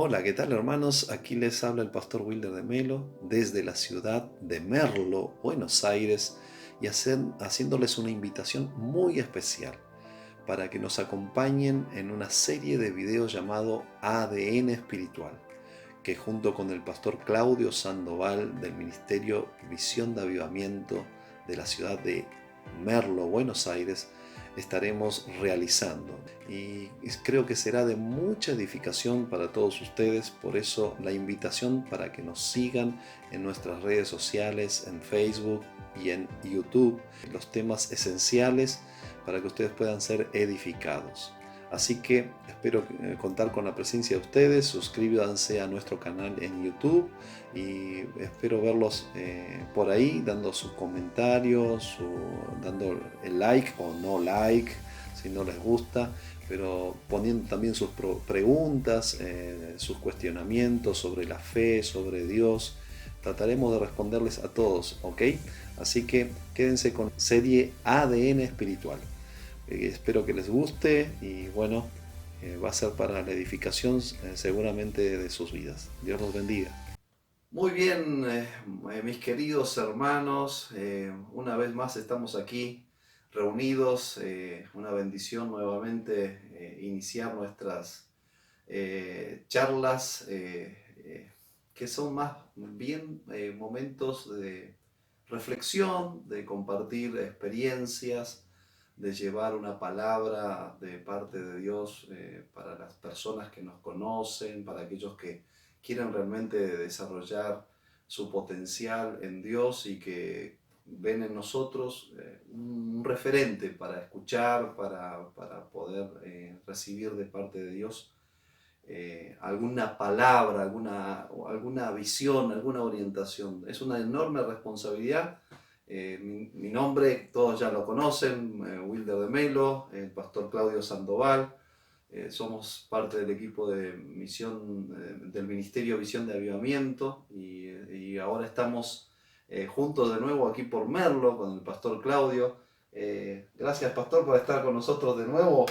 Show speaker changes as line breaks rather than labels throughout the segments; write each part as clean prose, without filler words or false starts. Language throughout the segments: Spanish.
Hola, ¿qué tal hermanos? Aquí les habla el pastor Wilder de Melo desde la ciudad de Merlo, Buenos Aires, y haciéndoles una invitación muy especial para que nos acompañen en una serie de videos llamado ADN Espiritual, que junto con el pastor Claudio Sandoval del Ministerio Visión de Avivamiento de la ciudad de Merlo, Buenos Aires, estaremos realizando. Y creo que será de mucha edificación para todos ustedes, por eso la invitación para que nos sigan en nuestras redes sociales, en Facebook y en YouTube, los temas esenciales para que ustedes puedan ser edificados. Así que espero contar con la presencia de ustedes, suscríbanse a nuestro canal en YouTube y espero verlos por ahí dando sus comentarios, dando el like o no like si no les gusta, pero poniendo también sus preguntas, sus cuestionamientos sobre la fe, sobre Dios. Trataremos de responderles a todos, ¿ok? Así que quédense con serie ADN espiritual. Espero que les guste y bueno, va a ser para la edificación seguramente de sus vidas. Dios los bendiga. Muy bien, mis queridos hermanos, una vez más estamos aquí reunidos, una bendición nuevamente iniciar nuestras charlas que son más bien momentos de reflexión, de compartir experiencias, de llevar una palabra de parte de Dios para las personas que nos conocen, para aquellos que quieren realmente desarrollar su potencial en Dios y que ven en nosotros un referente para escuchar, para poder recibir de parte de Dios alguna palabra, alguna visión, alguna orientación. Es una enorme responsabilidad. Mi nombre, todos ya lo conocen, Wilder de Melo, el pastor Claudio Sandoval. Somos parte del equipo de misión del Ministerio Visión de Avivamiento y ahora estamos juntos de nuevo aquí por Merlo con el pastor Claudio. Gracias pastor por estar con nosotros de nuevo,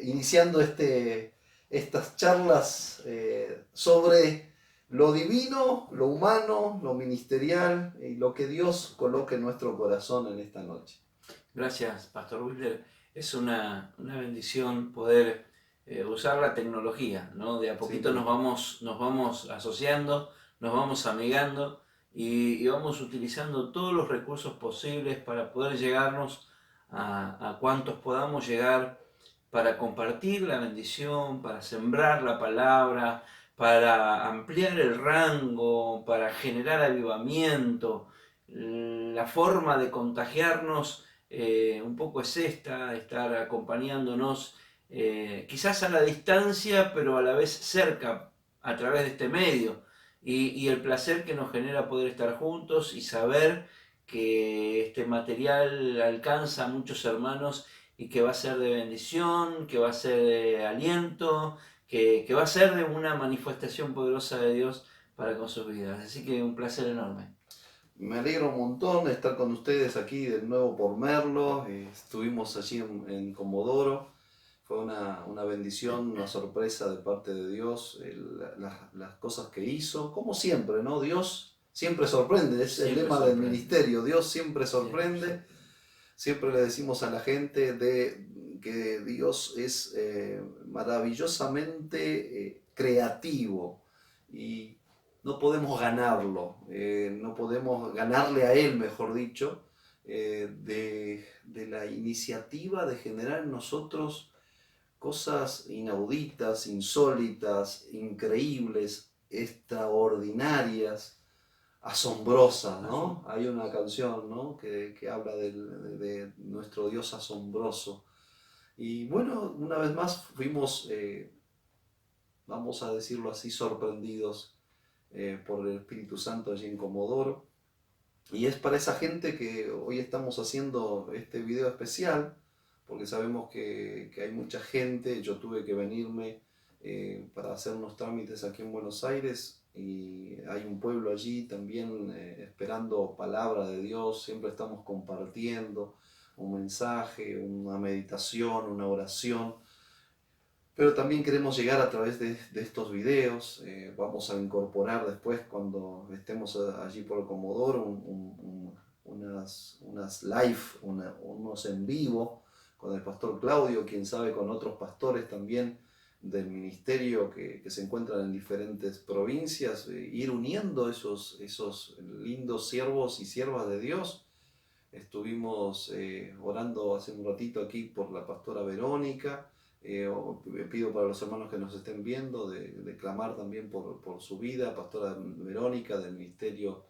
iniciando estas charlas sobre lo divino, lo humano, lo ministerial y lo que Dios coloque en nuestro corazón en esta noche.
Gracias, Pastor Wilder. Es una bendición poder usar la tecnología, ¿no? De a poquito
Sí.
nos vamos asociando, nos vamos amigando y vamos utilizando todos los recursos posibles para poder llegarnos a cuantos podamos llegar, para compartir la bendición, para sembrar la palabra, para ampliar el rango, para generar avivamiento. La forma de contagiarnos un poco es esta, estar acompañándonos quizás a la distancia, pero a la vez cerca a través de este medio. Y el placer que nos genera poder estar juntos y saber que este material alcanza a muchos hermanos y que va a ser de bendición, que va a ser de aliento, que va a ser de una manifestación poderosa de Dios para con sus vidas. Así que un placer enorme.
Me alegro un montón de estar con ustedes aquí de nuevo por Merlo. Estuvimos allí en Comodoro. Fue una bendición, una sorpresa de parte de Dios, las cosas que hizo. Como siempre, ¿no? Dios siempre sorprende, es el lema del ministerio. Dios siempre sorprende. Siempre le decimos a la gente que Dios es maravillosamente creativo y no podemos ganarlo, no podemos ganarle a Él, mejor dicho, de la iniciativa de generar en nosotros cosas inauditas, insólitas, increíbles, extraordinarias, asombrosa, ¿no? Hay una canción, ¿no? que habla de nuestro Dios asombroso. Y bueno, una vez más fuimos, vamos a decirlo así, sorprendidos por el Espíritu Santo allí en Comodoro. Y es para esa gente que hoy estamos haciendo este video especial, porque sabemos que hay mucha gente. Yo tuve que venirme para hacer unos trámites aquí en Buenos Aires y hay un pueblo allí también esperando palabra de Dios. Siempre estamos compartiendo un mensaje, una meditación, una oración. Pero también queremos llegar a través de estos videos. Vamos a incorporar después, cuando estemos allí por el Comodoro, unas live, unos en vivo con el pastor Claudio, quién sabe con otros pastores también del ministerio que se encuentran en diferentes provincias, ir uniendo esos lindos siervos y siervas de Dios. Estuvimos orando hace un ratito aquí por la pastora Verónica. Pido para los hermanos que nos estén viendo de clamar también por su vida, pastora Verónica del Ministerio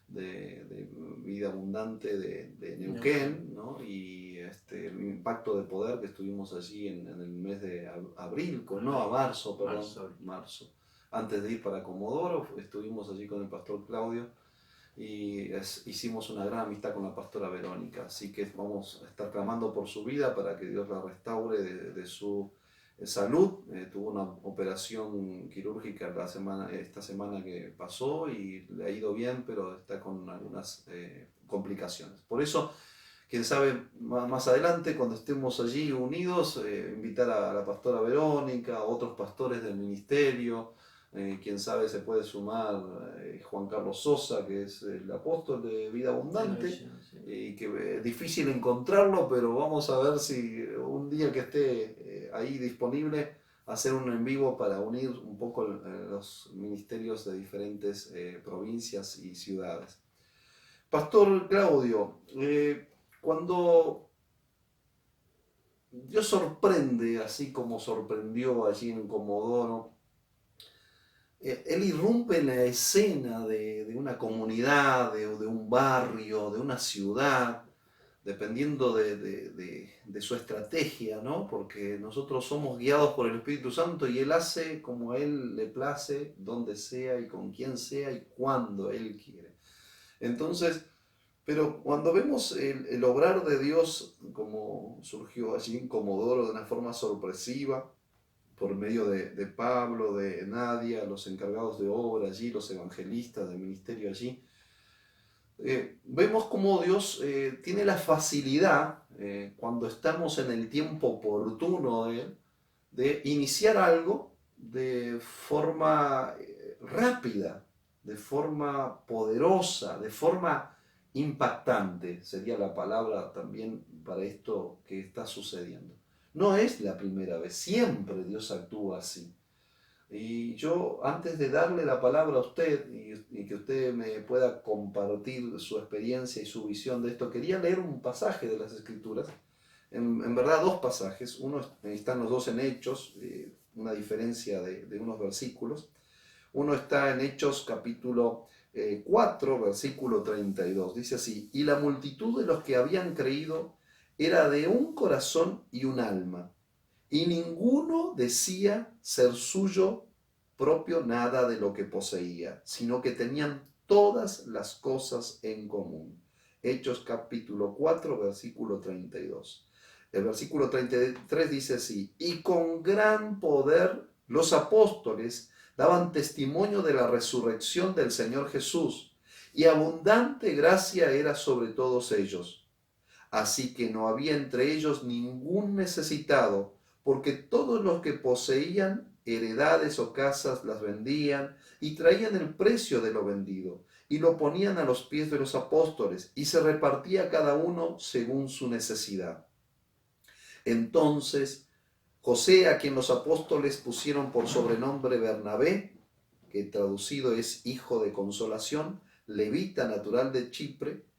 de Vida Abundante de Neuquén, ¿no? Y el impacto de poder que estuvimos allí en el mes de abril, a marzo, perdón, marzo. Antes de ir para Comodoro, estuvimos allí con el pastor Claudio y hicimos una gran amistad con la pastora Verónica, así que vamos a estar clamando por su vida para que Dios la restaure de su salud. Tuvo una operación quirúrgica esta semana que pasó y le ha ido bien, pero está con algunas complicaciones. Por eso, quién sabe, más adelante, cuando estemos allí unidos, invitar a la pastora Verónica, a otros pastores del ministerio. Quién sabe se puede sumar Juan Carlos Sosa, que es el apóstol de Vida Abundante, y que es difícil encontrarlo, pero vamos a ver si un día que esté ahí disponible, hacer un en vivo para unir un poco los ministerios de diferentes provincias y ciudades. Pastor Claudio, cuando Dios sorprende, así como sorprendió allí en Comodoro, Él irrumpe en la escena de una comunidad, de un barrio, de una ciudad, dependiendo de su estrategia, ¿no? Porque nosotros somos guiados por el Espíritu Santo y Él hace como a Él le place, donde sea y con quien sea y cuando Él quiere. Entonces, pero cuando vemos el obrar de Dios, como surgió allí en Comodoro de una forma sorpresiva, por medio de Pablo, de Nadia, los encargados de obra allí, los evangelistas del ministerio allí, vemos cómo Dios tiene la facilidad, cuando estamos en el tiempo oportuno de iniciar algo de forma rápida, de forma poderosa, de forma impactante, sería la palabra también para esto que está sucediendo. No es la primera vez, siempre Dios actúa así. Y yo, antes de darle la palabra a usted y que usted me pueda compartir su experiencia y su visión de esto, quería leer un pasaje de las Escrituras, en verdad dos pasajes. Uno están los dos en Hechos, una diferencia de unos versículos. Uno está en Hechos capítulo 4, versículo 32. Dice así: y la multitud de los que habían creído era de un corazón y un alma, y ninguno decía ser suyo propio nada de lo que poseía, sino que tenían todas las cosas en común. Hechos capítulo 4, versículo 32. El versículo 33 dice así: y con gran poder los apóstoles daban testimonio de la resurrección del Señor Jesús, y abundante gracia era sobre todos ellos. Así que no había entre ellos ningún necesitado, porque todos los que poseían heredades o casas las vendían y traían el precio de lo vendido y lo ponían a los pies de los apóstoles, y se repartía cada uno según su necesidad. Entonces José, a quien los apóstoles pusieron por sobrenombre Bernabé, que traducido es hijo de consolación, levita natural de Chipre,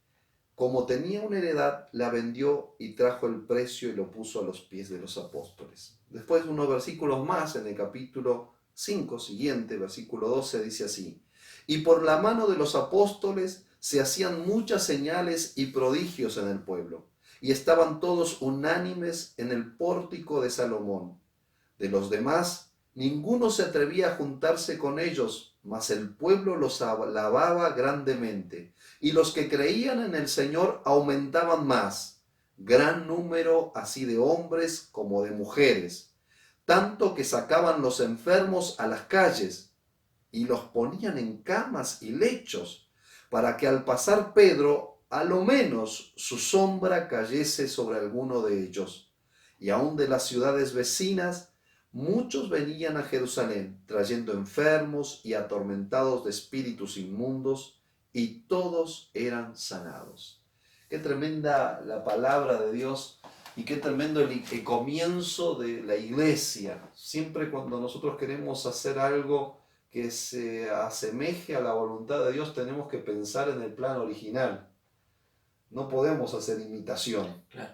como tenía una heredad, la vendió y trajo el precio y lo puso a los pies de los apóstoles. Después, unos versículos más, en el capítulo 5 siguiente, versículo 12, dice así: y por la mano de los apóstoles se hacían muchas señales y prodigios en el pueblo, y estaban todos unánimes en el pórtico de Salomón. De los demás, ninguno se atrevía a juntarse con ellos, mas el pueblo los alababa grandemente, y los que creían en el Señor aumentaban más, gran número así de hombres como de mujeres, tanto que sacaban los enfermos a las calles y los ponían en camas y lechos, para que al pasar Pedro, a lo menos su sombra cayese sobre alguno de ellos. Y aun de las ciudades vecinas, muchos venían a Jerusalén trayendo enfermos y atormentados de espíritus inmundos, y todos eran sanados. Qué tremenda la palabra de Dios y qué tremendo el comienzo de la iglesia. Siempre cuando nosotros queremos hacer algo que se asemeje a la voluntad de Dios, tenemos que pensar en el plan original. No podemos hacer imitación.
Claro.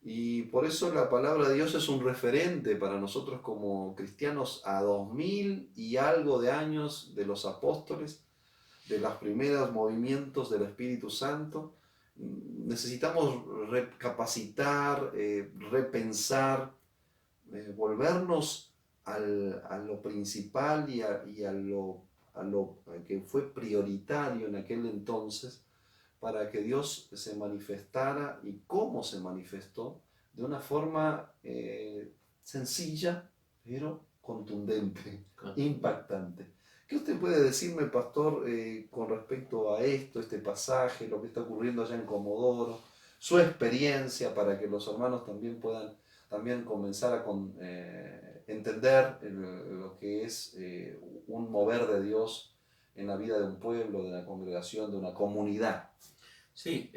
Y por eso la palabra de Dios es un referente para nosotros como cristianos a 2000 y algo de años de los apóstoles, de los primeros movimientos del Espíritu Santo. Necesitamos recapacitar, repensar, volvernos a lo principal y a lo que fue prioritario en aquel entonces, para que Dios se manifestara y cómo se manifestó de una forma sencilla, pero contundente, impactante. ¿Qué usted puede decirme, pastor, con respecto a esto, este pasaje, lo que está ocurriendo allá en Comodoro, su experiencia, para que los hermanos también puedan comenzar a entender lo que es un mover de Dios en la vida de un pueblo, de una congregación, de una comunidad?
Sí,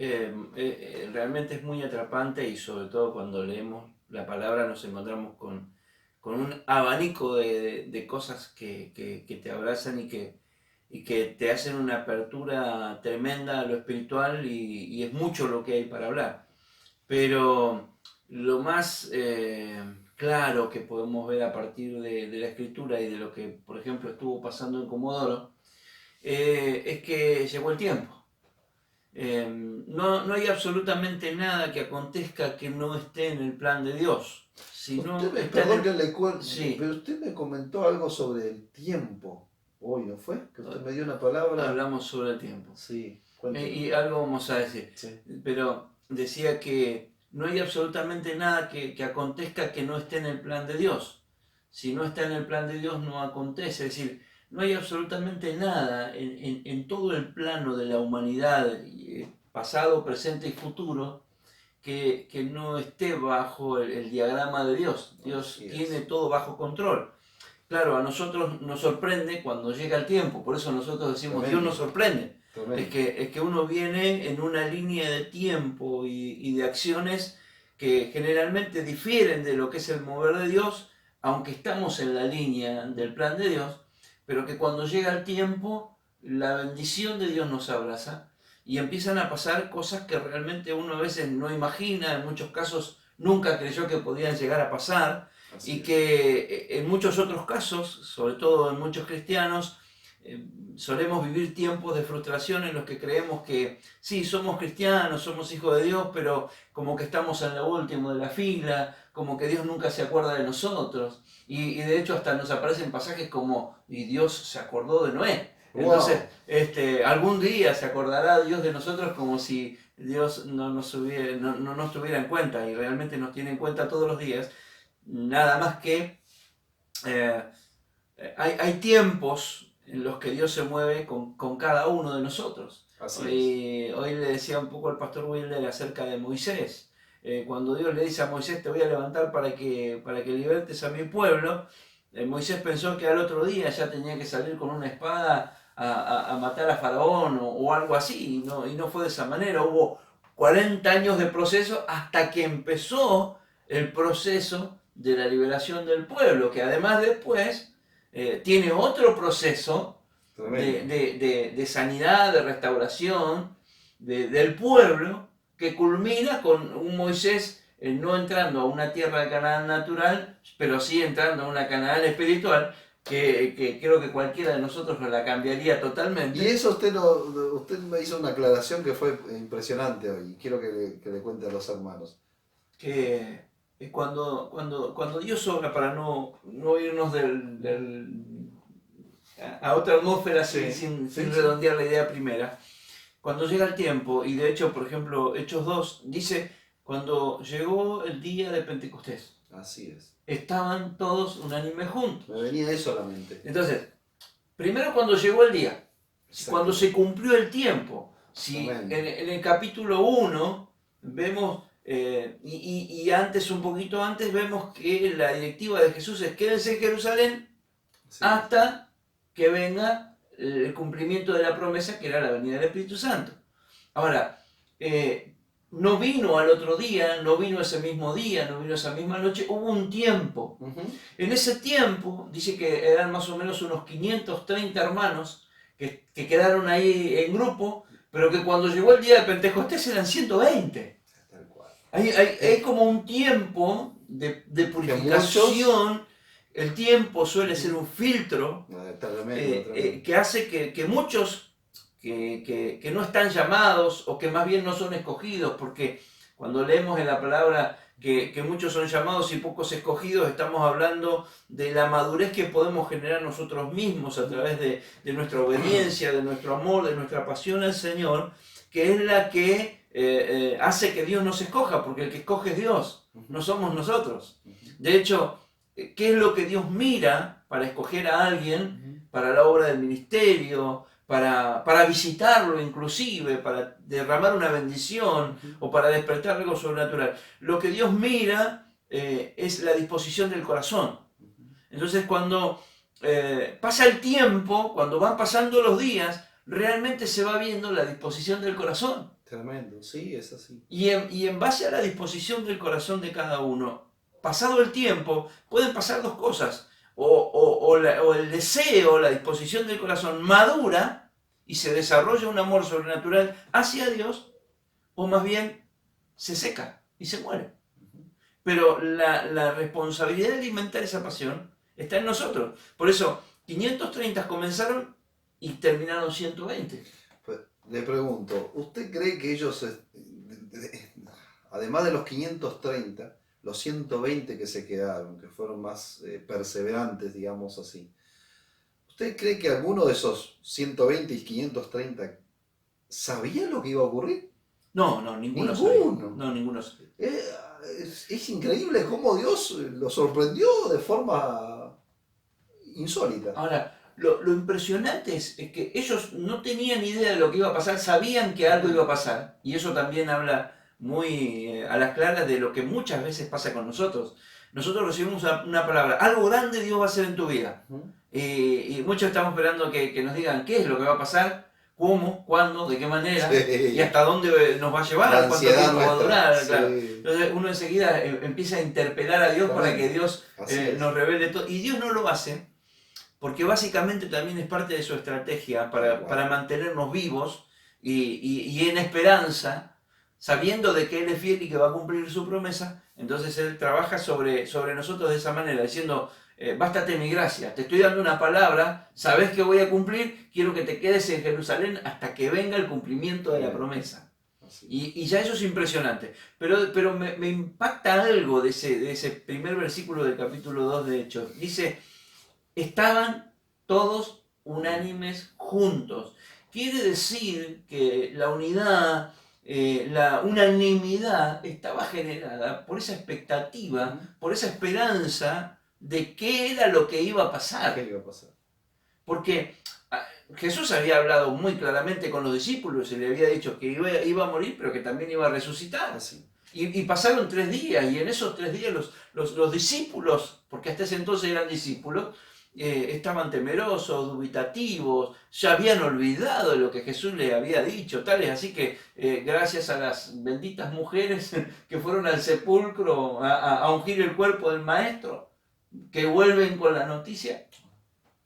realmente es muy atrapante, y sobre todo cuando leemos la palabra nos encontramos con un abanico de cosas que te abrazan y que te hacen una apertura tremenda a lo espiritual, y es mucho lo que hay para hablar. Pero lo más claro que podemos ver a partir de la escritura y de lo que, por ejemplo, estuvo pasando en Comodoro, es que llegó el tiempo. No hay absolutamente nada que acontezca que no esté en el plan de Dios.
Perdón que le cuente,
sí.
Pero usted me comentó algo sobre el tiempo. Hoy, ¿no fue? Que usted me dio una palabra.
Hablamos sobre el tiempo.
Sí,
y algo vamos a decir.
Sí.
Pero decía que no hay absolutamente nada que acontezca que no esté en el plan de Dios. Si no está en el plan de Dios, no acontece. Es decir, no hay absolutamente nada en todo el plano de la humanidad, pasado, presente y futuro, que no esté bajo el diagrama de Dios. Dios tiene todo bajo control. Claro, a nosotros nos sorprende cuando llega el tiempo, por eso nosotros decimos, Dios nos sorprende. Es que uno viene en una línea de tiempo y de acciones que generalmente difieren de lo que es el mover de Dios, aunque estamos en la línea del plan de Dios, pero que cuando llega el tiempo, la bendición de Dios nos abraza y empiezan a pasar cosas que realmente uno a veces no imagina, en muchos casos nunca creyó que podían llegar a pasar. Y que en muchos otros casos, sobre todo en muchos cristianos, solemos vivir tiempos de frustración en los que creemos que sí, somos cristianos, somos hijos de Dios, pero como que estamos en lo último de la fila, como que Dios nunca se acuerda de nosotros. Y de hecho hasta nos aparecen pasajes como, y Dios se acordó de Noé. Entonces, algún día se acordará Dios de nosotros, como si Dios no nos tuviera en cuenta, y realmente nos tiene en cuenta todos los días. Nada más que hay tiempos en los que Dios se mueve con cada uno de nosotros. Hoy le decía un poco al pastor Wilder acerca de Moisés. Cuando Dios le dice a Moisés, te voy a levantar para que libertes a mi pueblo, Moisés pensó que al otro día ya tenía que salir con una espada a matar a Faraón o algo así, y no fue de esa manera. Hubo 40 años de proceso hasta que empezó el proceso de la liberación del pueblo, que además después tiene otro proceso de sanidad, de restauración del pueblo, que culmina con un Moisés no entrando a una tierra de Canaán natural, pero sí entrando a una Canaán espiritual, que creo que cualquiera de nosotros la cambiaría totalmente.
Y eso usted me hizo una aclaración que fue impresionante hoy, quiero que le cuente a los hermanos.
Que cuando Dios obra, para no irnos a otra atmósfera sin redondear la idea primera, cuando llega el tiempo, y de hecho, por ejemplo, Hechos 2 dice, cuando llegó el día de Pentecostés.
Así es.
Estaban todos unánimes juntos.
Me venía eso a la mente.
Entonces, primero cuando llegó el día, cuando se cumplió el tiempo. Si en el capítulo 1 vemos Y antes, un poquito antes, vemos que la directiva de Jesús es quédense en Jerusalén
Sí.
hasta que venga el cumplimiento de la promesa que era la venida del Espíritu Santo. Ahora, no vino al otro día, no vino ese mismo día, no vino esa misma noche, hubo un tiempo. En ese tiempo, dice que eran más o menos unos 530 hermanos que quedaron ahí en grupo, pero que cuando llegó el día de Pentecostés eran 120.
Tal cual.
Hay como un tiempo de purificación. El tiempo suele ser un filtro
Tremendo.
que hace que muchos que no están llamados o que más bien no son escogidos, porque cuando leemos en la palabra que muchos son llamados y pocos escogidos, estamos hablando de la madurez que podemos generar nosotros mismos a través de nuestra obediencia, de nuestro amor, de nuestra pasión al Señor, que es la que hace que Dios nos escoja, porque el que escoge es Dios, no somos nosotros. De hecho, ¿qué es lo que Dios mira para escoger a alguien para la obra del ministerio, para visitarlo inclusive, para derramar una bendición o para despertar algo sobrenatural? Lo que Dios mira es la disposición del corazón. Entonces cuando pasa el tiempo, cuando van pasando los días, realmente se va viendo la disposición del corazón.
Tremendo, sí, es así.
Y en base a la disposición del corazón de cada uno, pasado el tiempo, pueden pasar dos cosas. O el deseo, la disposición del corazón madura y se desarrolla un amor sobrenatural hacia Dios, o más bien se seca y se muere. Pero la responsabilidad de alimentar esa pasión está en nosotros. Por eso, 530 comenzaron y terminaron 120.
Pues, le pregunto, ¿usted cree que ellos, además de los 530, los 120 que se quedaron, que fueron más perseverantes, digamos así, ¿usted cree que alguno de esos 120 y 530 sabía lo que iba a ocurrir?
No, ninguno. No, ninguno sabía.
Es increíble cómo Dios lo sorprendió de forma insólita.
Ahora, lo impresionante es que ellos no tenían idea de lo que iba a pasar, sabían que algo iba a pasar. Y eso también habla muy a las claras de lo que muchas veces pasa con nosotros. Nosotros recibimos una palabra, algo grande Dios va a hacer en tu vida. Y muchos estamos esperando que nos digan qué es lo que va a pasar, cómo, cuándo, de qué manera, y hasta dónde nos va a llevar, cuánto tiempo va a durar. Sí. Claro. Entonces uno enseguida empieza a interpelar a Dios para que Dios nos revele todo. Y Dios no lo hace porque básicamente también es parte de su estrategia para mantenernos vivos y en esperanza, sabiendo de que Él es fiel y que va a cumplir su promesa. Entonces Él trabaja sobre nosotros de esa manera, diciendo, bástate mi gracia, te estoy dando una palabra, sabes que voy a cumplir, quiero que te quedes en Jerusalén hasta que venga el cumplimiento de la promesa. Y ya eso es impresionante. Pero me impacta algo de ese primer versículo del capítulo 2 de Hechos. Dice, estaban todos unánimes juntos. Quiere decir que la unidad, la unanimidad estaba generada por esa expectativa, por esa esperanza de qué era lo que iba a pasar.
¿Qué iba a pasar?
Porque Jesús había hablado muy claramente con los discípulos y le había dicho que iba a morir, pero que también iba a resucitar.
Así.
Y pasaron 3 días, y en esos 3 días los discípulos, porque hasta ese entonces eran discípulos, estaban temerosos, dubitativos, ya habían olvidado de lo que Jesús les había dicho, tales así que gracias a las benditas mujeres que fueron al sepulcro a ungir el cuerpo del maestro, que vuelven con la noticia,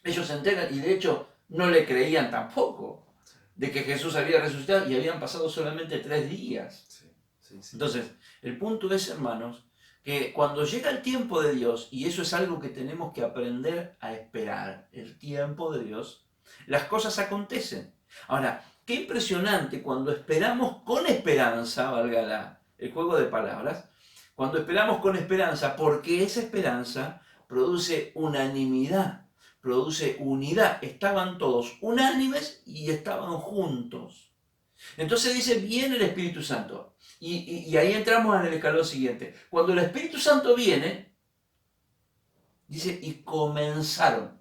ellos se enteran y de hecho no le creían tampoco de que Jesús había resucitado y habían pasado solamente 3 días. Sí. Entonces, el punto es, hermanos, que cuando llega el tiempo de Dios, y eso es algo que tenemos que aprender a esperar, el tiempo de Dios, las cosas acontecen. Ahora, qué impresionante cuando esperamos con esperanza, valga el juego de palabras, cuando esperamos con esperanza, porque esa esperanza produce unanimidad, produce unidad. Estaban todos unánimes y estaban juntos. Entonces dice, viene el Espíritu Santo. Y ahí entramos en el escalón siguiente. Cuando el Espíritu Santo viene, dice, y comenzaron.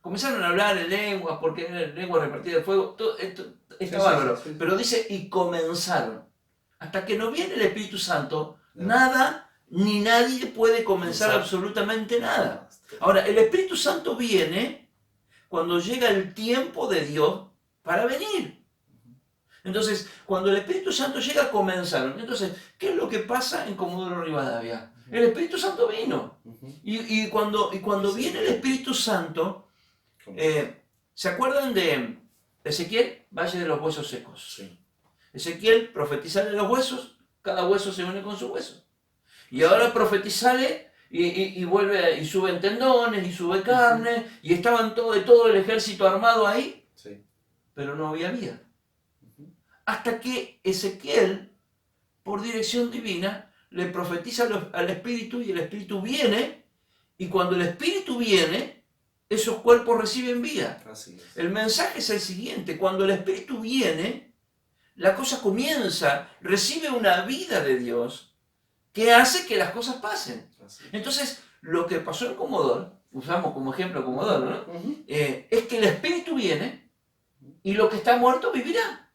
Comenzaron a hablar en lenguas, porque en lenguas repartidas de fuego, todo esto está bárbaro. Sí. Pero dice, y comenzaron Hasta que no viene el Espíritu Santo,
Ya.
nada ni nadie puede comenzar
Exacto.
absolutamente nada. Ahora, el Espíritu Santo viene cuando llega el tiempo de Dios para venir. Entonces, cuando el Espíritu Santo llega, comenzaron. Entonces, ¿qué es lo que pasa en Comodoro Rivadavia? El Espíritu Santo vino.
Ujú.
Y cuando
Sí.
viene el Espíritu Santo,
¿Cómo?
¿se acuerdan de Ezequiel? Valle de los huesos secos.
Sí.
Ezequiel, profetizarle los huesos, cada hueso se une con su hueso. Y ahora profetizarle y vuelve, y suben tendones, y sube carne, y estaban todo el ejército armado ahí,
Sí.
pero no había vida.
Ujú.
Hasta que Ezequiel, por dirección divina, le profetiza al Espíritu, y el Espíritu viene, y cuando el Espíritu viene, esos cuerpos reciben vida.
Así es.
El mensaje es el siguiente: cuando el Espíritu viene, la cosa comienza, recibe una vida de Dios que hace que las cosas pasen.
Así es.
Entonces, lo que pasó en Comodoro, usamos como ejemplo Comodoro, ¿no?
Ujú.
Es que el Espíritu viene y lo que está muerto vivirá.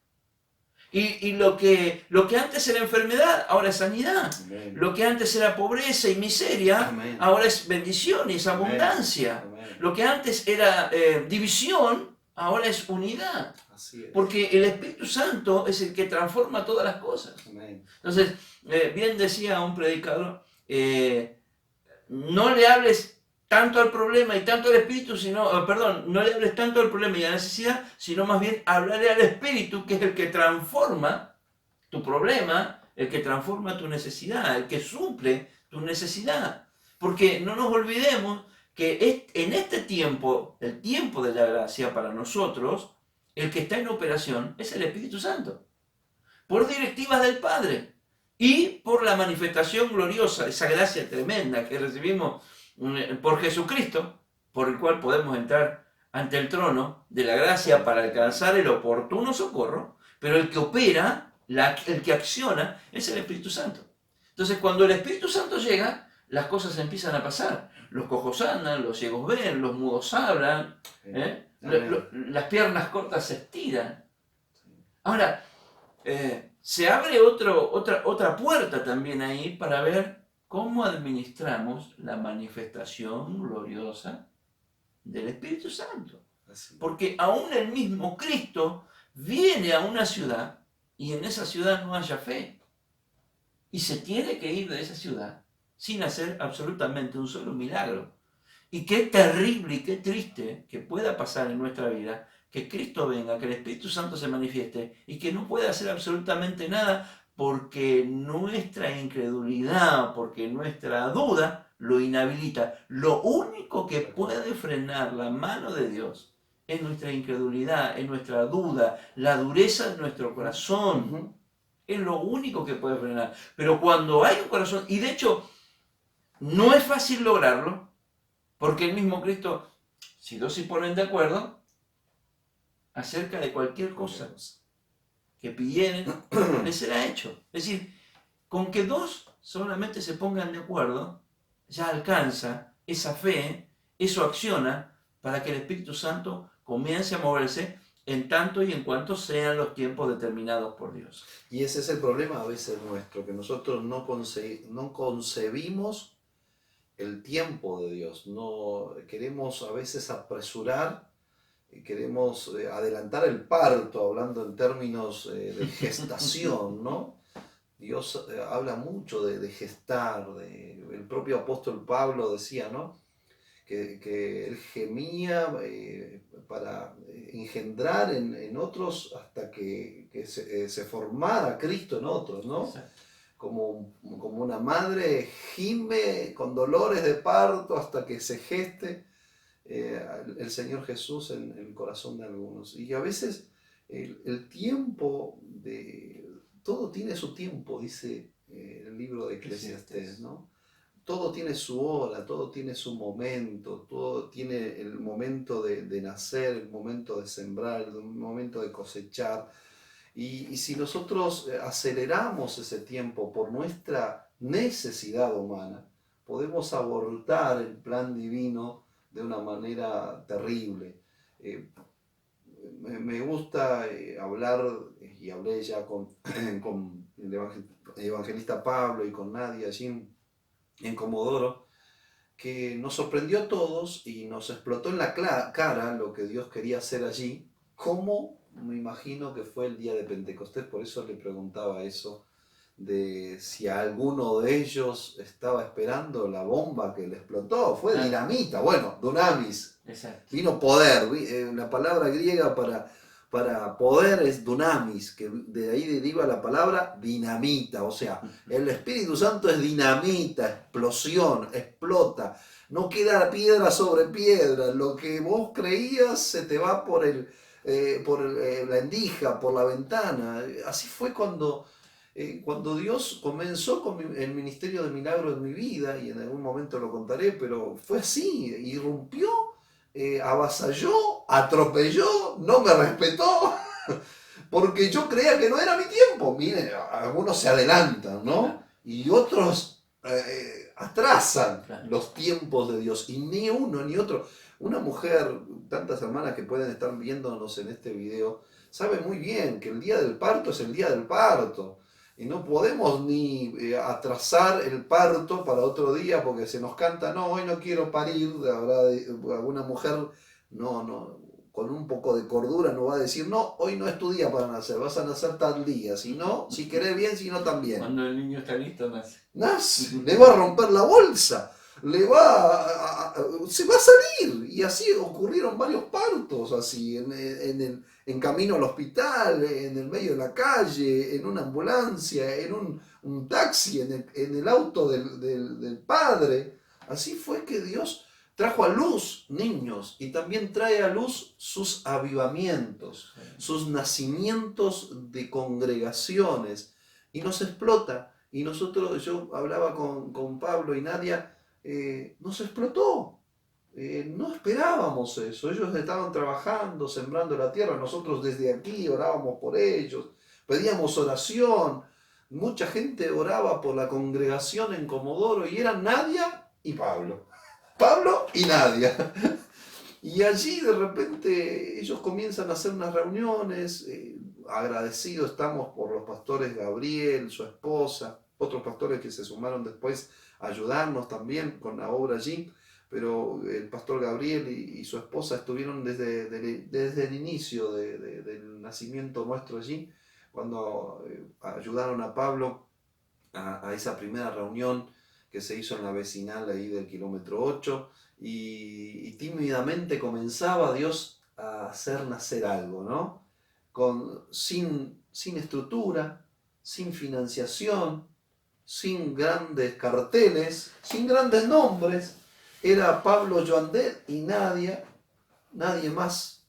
Y lo que antes era enfermedad, ahora es sanidad.
Amén.
Lo que antes era pobreza y miseria,
Amén.
ahora es bendición y es
Amén.
abundancia.
Amén.
Lo que antes era división, ahora es unidad.
Así es.
Porque el Espíritu Santo es el que transforma todas las cosas.
Amén.
Entonces, bien decía un predicador, no le hables tanto al problema y tanto al Espíritu, sino, perdón, no le hables tanto al problema y a la necesidad, sino más bien hablarle al Espíritu, que es el que transforma tu problema, el que transforma tu necesidad, el que suple tu necesidad. Porque no nos olvidemos que en este tiempo, el tiempo de la gracia para nosotros, el que está en operación es el Espíritu Santo, por directivas del Padre y por la manifestación gloriosa, esa gracia tremenda que recibimos por Jesucristo, por el cual podemos entrar ante el trono de la gracia para alcanzar el oportuno socorro, pero el que opera, el que acciona, es el Espíritu Santo. Entonces, cuando el Espíritu Santo llega, las cosas empiezan a pasar. Los cojos andan, los ciegos ven, los mudos hablan, las piernas cortas se estiran. Ahora, se abre otra puerta también ahí para ver cómo administramos la manifestación gloriosa del Espíritu Santo. Porque aún el mismo Cristo viene a una ciudad y en esa ciudad no haya fe. Y se tiene que ir de esa ciudad sin hacer absolutamente un solo milagro. Y qué terrible y qué triste que pueda pasar en nuestra vida que Cristo venga, que el Espíritu Santo se manifieste y que no pueda hacer absolutamente nada porque nuestra incredulidad, porque nuestra duda lo inhabilita. Lo único que puede frenar la mano de Dios es nuestra incredulidad, es nuestra duda, la dureza de nuestro corazón.
Ujú.
Es lo único que puede frenar. Pero cuando hay un corazón, y de hecho no es fácil lograrlo, porque el mismo Cristo, si dos se ponen de acuerdo acerca de cualquier cosa que pidieren, les será hecho. Es decir, con que dos solamente se pongan de acuerdo, ya alcanza esa fe, eso acciona para que el Espíritu Santo comience a moverse en tanto y en cuanto sean los tiempos determinados por Dios.
Y ese es el problema a veces nuestro, que nosotros no concebimos el tiempo de Dios. No queremos a veces apresurar, queremos adelantar el parto, hablando en términos de gestación, ¿no? Dios habla mucho de gestar, el propio apóstol Pablo decía, ¿no? Que él gemía para engendrar en otros hasta que se formara Cristo en otros, ¿no?
Exacto.
Como una madre gime con dolores de parto hasta que se geste el Señor Jesús en el corazón de algunos. Y a veces el tiempo todo tiene su tiempo, dice el libro de Eclesiastés, ¿no? Todo tiene su hora, todo tiene su momento, todo tiene el momento de nacer, el momento de sembrar, el momento de cosechar. Y si nosotros aceleramos ese tiempo por nuestra necesidad humana, podemos abortar el plan divino de una manera terrible. me gusta hablar, y hablé ya con, con el evangelista Pablo y con Nadia allí en Comodoro, que nos sorprendió a todos y nos explotó en la cara lo que Dios quería hacer allí, como me imagino que fue el día de Pentecostés. Por eso le preguntaba eso, de si alguno de ellos estaba esperando la bomba que le explotó. Fue dinamita, bueno, dunamis.
Exacto.
Vino poder, la palabra griega para poder es dunamis, que de ahí deriva la palabra dinamita, o sea, el Espíritu Santo es dinamita, explosión, explota, no queda piedra sobre piedra, lo que vos creías se te va por la endija, por la ventana. Así fue cuando Dios comenzó con el ministerio de milagros en mi vida, y en algún momento lo contaré, pero fue así, irrumpió, avasalló, atropelló, no me respetó, porque yo creía que no era mi tiempo. Miren, algunos se adelantan, ¿no? Y otros atrasan los tiempos de Dios, y ni uno ni otro. Una mujer, tantas hermanas que pueden estar viéndonos en este video, sabe muy bien que el día del parto es el día del parto. Y no podemos ni atrasar el parto para otro día porque se nos canta, no, hoy no quiero parir. Habrá alguna mujer, no, con un poco de cordura no va a decir, no, hoy no es tu día para nacer, vas a nacer tal día. Si no, si querés bien, si no también.
Cuando el niño está listo, nace.
Nace, le va a romper la bolsa, se va a salir. Y así ocurrieron varios partos, así, en camino al hospital, en el medio de la calle, en una ambulancia, en un taxi, en el auto del padre. Así fue que Dios trajo a luz niños, y también trae a luz sus avivamientos, sus nacimientos de congregaciones, y nos explota. Y nosotros, yo hablaba con Pablo y Nadia, nos explotó. No esperábamos eso. Ellos estaban trabajando, sembrando la tierra. Nosotros desde aquí orábamos por ellos, pedíamos oración. Mucha gente oraba por la congregación en Comodoro, y eran Nadia y Pablo. Pablo y Nadia. Y allí de repente ellos comienzan a hacer unas reuniones. Agradecidos estamos por los pastores Gabriel, su esposa, otros pastores que se sumaron después a ayudarnos también con la obra allí. Pero el pastor Gabriel y su esposa estuvieron desde el inicio del nacimiento nuestro allí, cuando ayudaron a Pablo a esa primera reunión que se hizo en la vecinal ahí del kilómetro 8, y tímidamente comenzaba Dios a hacer nacer algo, ¿no? Sin estructura, sin financiación, sin grandes carteles, sin grandes nombres. Era Pablo, Joandel y Nadia, nadie más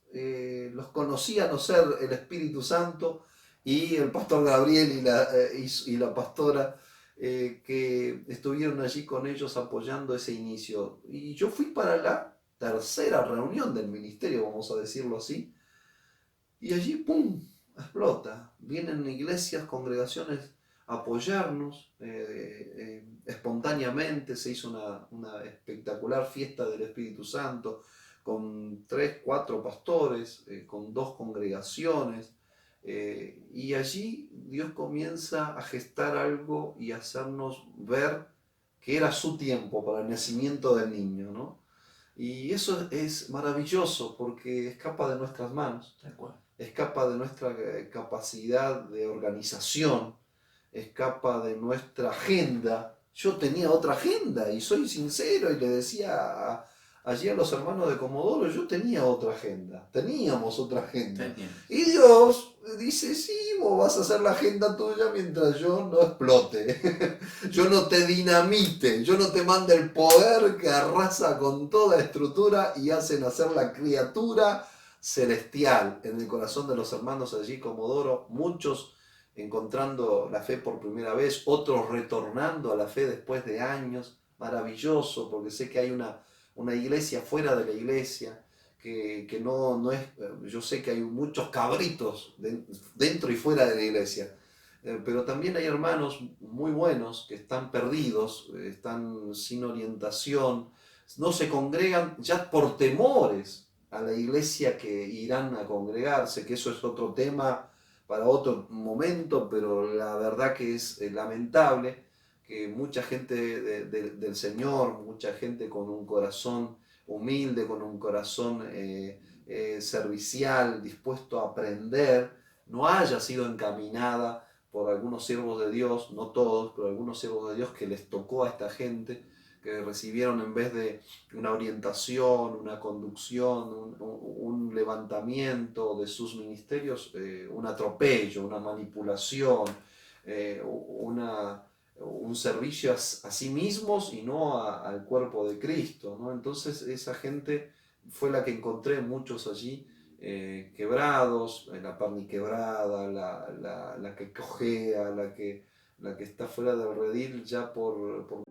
los conocía, a no ser el Espíritu Santo y el pastor Gabriel y la pastora, que estuvieron allí con ellos apoyando ese inicio. Y yo fui para la tercera reunión del ministerio, vamos a decirlo así, y allí, ¡pum!, explota. Vienen iglesias, congregaciones a apoyarnos, espontáneamente. Se hizo una espectacular fiesta del Espíritu Santo, con 3, 4 pastores, con 2 congregaciones, y allí Dios comienza a gestar algo y a hacernos ver que era su tiempo para el nacimiento del niño, ¿no? Y eso es maravilloso porque escapa de nuestras manos, escapa de nuestra capacidad de organización, escapa de nuestra agenda. Yo tenía otra agenda, y soy sincero, y le decía allí a los hermanos de Comodoro, yo tenía otra agenda, teníamos otra agenda. Y Dios dice, sí, vos vas a hacer la agenda tuya mientras yo no explote, yo no te dinamite, yo no te mande el poder que arrasa con toda estructura y hace nacer la criatura celestial en el corazón de los hermanos allí Comodoro, muchos encontrando la fe por primera vez, otros retornando a la fe después de años. Maravilloso, porque sé que hay una iglesia fuera de la iglesia, que no es, yo sé que hay muchos cabritos dentro y fuera de la iglesia, pero también hay hermanos muy buenos que están perdidos, están sin orientación, no se congregan ya por temores a la iglesia que irán a congregarse, que eso es otro tema para otro momento, pero la verdad que es lamentable que mucha gente del Señor, mucha gente con un corazón humilde, con un corazón servicial, dispuesto a aprender, no haya sido encaminada por algunos siervos de Dios, no todos, pero algunos siervos de Dios que les tocó a esta gente, que recibieron en vez de una orientación, una conducción, un levantamiento de sus ministerios, un atropello, una manipulación, un servicio a sí mismos y no al cuerpo de Cristo, ¿no? Entonces esa gente fue la que encontré muchos allí quebrados, la parni quebrada, la que cojea, la que está fuera del redil ya por